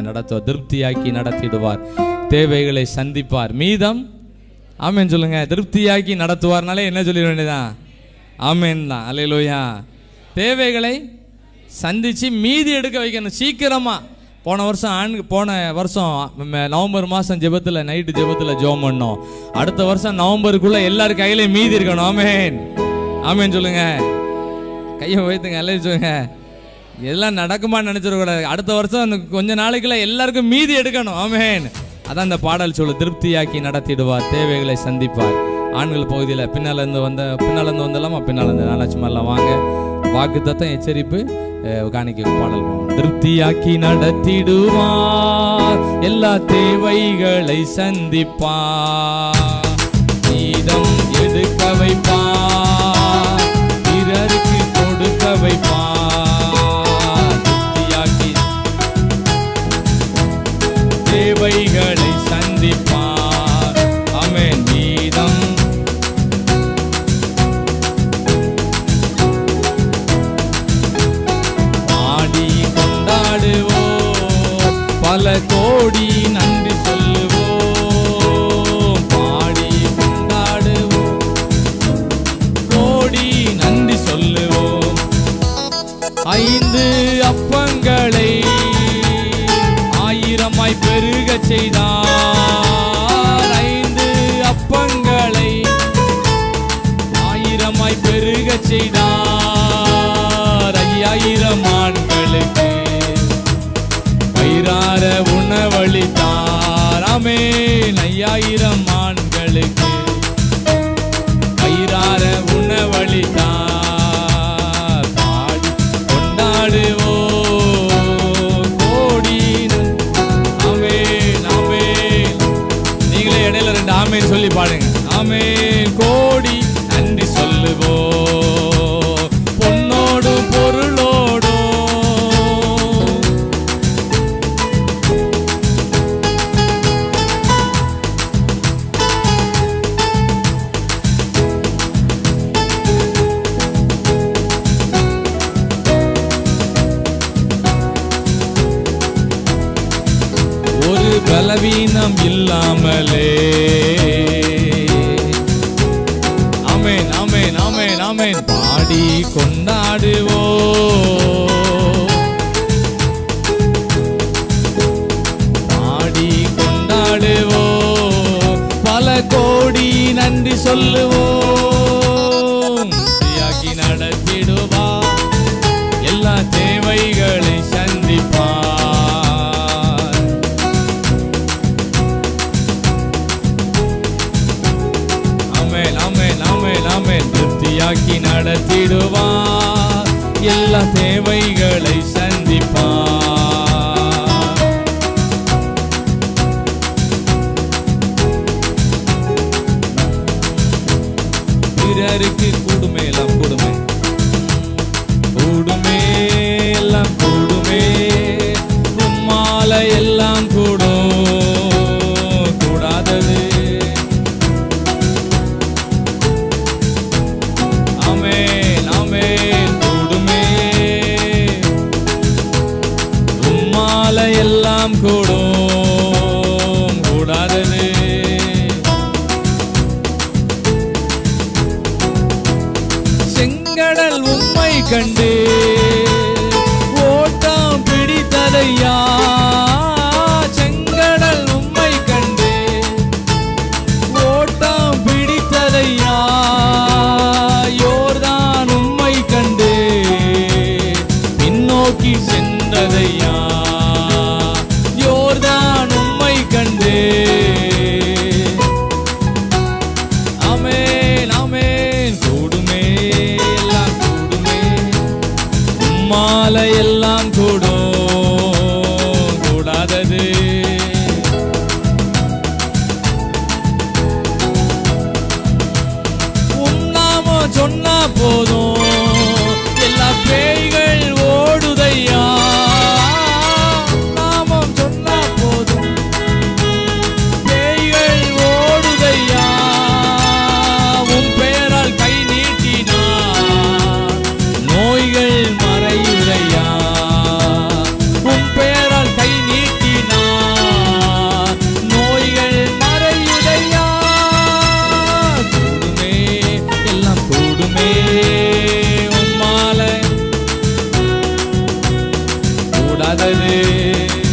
நடத்துவார், திருப்தியாக்கி நடத்திடுவார், தேவைகளை சந்திப்பார், மீதம் ஆமேன் சொல்லுங்க. திருப்தியாக்கி நடத்துவார்னாலே என்ன சொல்லிட வேண்டியதான்? ஆமேன் தான். அல்லேலூயா. தேவைகளை சந்திச்சு மீதி எடுக்க வைக்கணும் சீக்கிரமா. போன வருஷம் நவம்பர் மாதம் ஜெபத்தில் நைட்டு ஜெபத்தில் ஜெபம் பண்ணோம். அடுத்த வருஷம் நவம்பருக்குள்ள எல்லாரும் கையில மீதி இருக்கணும். ஆமேன் ஆமேன் சொல்லுங்க. கையை வைத்துங்க, அல்ல சொல்லுங்க. எல்லாம் நடக்குமான்னு நினைச்சிடக்கூடாது. அடுத்த வருஷம் கொஞ்ச நாளைக்குள்ள எல்லாருக்கும் மீதி எடுக்கணும். ஆமேன். அதான் இந்த பாடல் சொல்லு, திருப்தியாக்கி நடத்திடுவார், தேவைகளை சந்திப்பார். ஆண்கள் பகுதியில் பின்னால இருந்து வந்தலாமா? பின்னால இருந்து நாளாச்சுமெல்லாம் வாங்க. வாக்கு தத்தம் எச்சரிப்பு காணிக்க பாடல். திருப்தியாக்கி நடத்திடுவார், எல்லா தேவைகளை சந்திப்பார், மீதம் எடுக்க வைப்பார், பிறருக்கு கொடுக்க வைப்பார். திருப்தியாக்கி தேவைகளை சந்திப்பார். ஆமென். மீதம் பாடி கொண்டாடுவோம், பல கோடி நன்றி சொல்லுவோம். பாடி கொண்டாடுவோம், கோடி நன்றி சொல்லுவோம். 5 அப்பங்களை 1000 பெருக செய்தார். 5 அப்பங்களை 1000 பெருக செய்தார். 5000 ஆண்களுக்கு வயிறார உணவளித்தார். ஆமென். 5000 ஆண்களுக்கு வயிறார உணவளித்தார். பாடி கொண்டாடுவோம், கோடி. ஆமென் ஆமென். நீங்களே இடையில 2 ஆமென் சொல்லி பாடுங்க. ஆமென். கோடி நன்றி சொல்லுவோம், பொன்னோடு பொருளோடு. ஒரு பலவீனம் இல்லாமலே. ஆமென் ஆமென் ஆமென் ஆமென். பாடி கொண்டாடுவோம், பாடி கொண்டாடுவோம், பல கோடி நன்றி சொல்லுவோம். திருப்தியாக்கி நடத்திடுவார், எல்லா தேவைகளை சந்திப்பார். ஆமென் ஆமென் ஆமென் ஆமென். திருப்தியாக்கி நடத்திடுவார், எல்லா தேவைகளை சந்திப்பார். பிறருக்கு கூடுமே எல்லாம் கூடுமே, கூடுமே எல்லாம் கூடுமே, உம்மால எல்லாம் கூடும், கூடாதது. ஆமென் ஆமென். கூடுமே, உம்மால எல்லாம் கூடும், கூடாதது. செங்கடல் உம்மை கண்டு ஓட்டம் பிடித்ததையா. செங்கடல் உம்மை கண்டு ஓட்டம் பிடித்ததையா. யோர்தான் உம்மை கண்டு பின்னோக்கி சென்றதையா. யோர்தான் உம்மை கண்டு. ஆமென் ஆமென். கூடுமே எல்லாம் கூடுமே, ஆண்டவரே